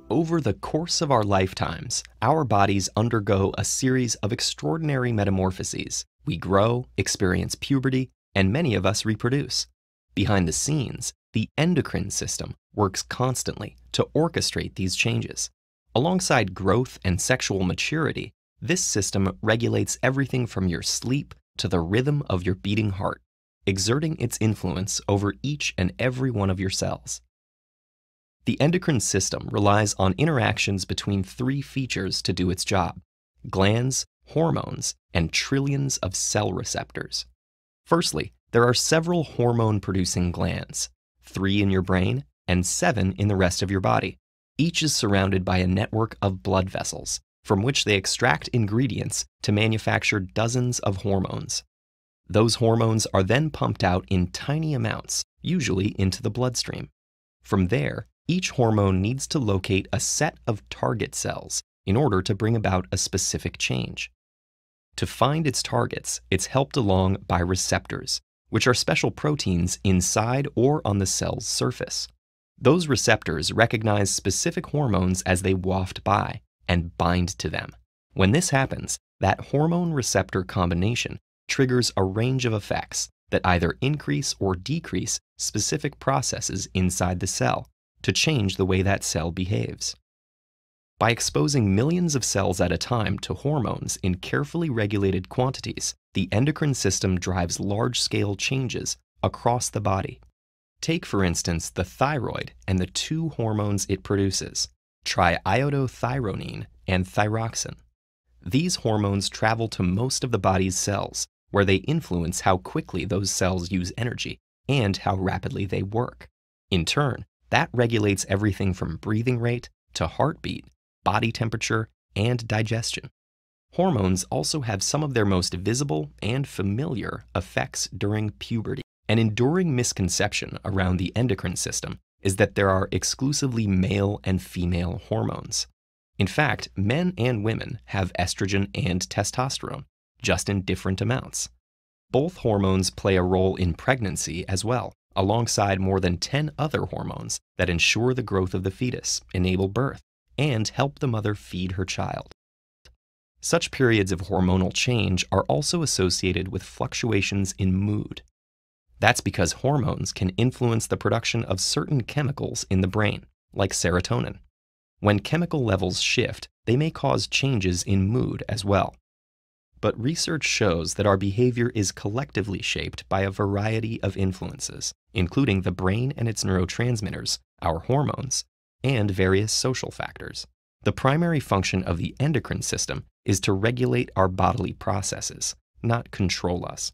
Over the course of our lifetimes, our bodies undergo a series of extraordinary metamorphoses. We grow, experience puberty, and many of us reproduce. Behind the scenes, the endocrine system works constantly to orchestrate these changes. Alongside growth and sexual maturity, this system regulates everything from your sleep to the rhythm of your beating heart, exerting its influence over each and every one of your cells. The endocrine system relies on interactions between three features to do its job: glands, hormones, and trillions of cell receptors. Firstly, there are several hormone-producing glands, 3 in your brain and 7 in the rest of your body. Each is surrounded by a network of blood vessels, from which they extract ingredients to manufacture dozens of hormones. Those hormones are then pumped out in tiny amounts, usually into the bloodstream. From there, each hormone needs to locate a set of target cells in order to bring about a specific change. To find its targets, it's helped along by receptors, which are special proteins inside or on the cell's surface. Those receptors recognize specific hormones as they waft by and bind to them. When this happens, that hormone-receptor combination triggers a range of effects that either increase or decrease specific processes inside the cell to change the way that cell behaves. By exposing millions of cells at a time to hormones in carefully regulated quantities, the endocrine system drives large-scale changes across the body. Take, for instance, the thyroid and the 2 hormones it produces, triiodothyronine and thyroxine. These hormones travel to most of the body's cells, where they influence how quickly those cells use energy and how rapidly they work. In turn, that regulates everything from breathing rate to heartbeat, body temperature, and digestion. Hormones also have some of their most visible and familiar effects during puberty. An enduring misconception around the endocrine system is that there are exclusively male and female hormones. In fact, men and women have estrogen and testosterone, just in different amounts. Both hormones play a role in pregnancy as well, alongside more than 10 other hormones that ensure the growth of the fetus, enable birth, and help the mother feed her child. Such periods of hormonal change are also associated with fluctuations in mood. That's because hormones can influence the production of certain chemicals in the brain, like serotonin. When chemical levels shift, they may cause changes in mood as well. But research shows that our behavior is collectively shaped by a variety of influences, including the brain and its neurotransmitters, our hormones, and various social factors. The primary function of the endocrine system is to regulate our bodily processes, not control us.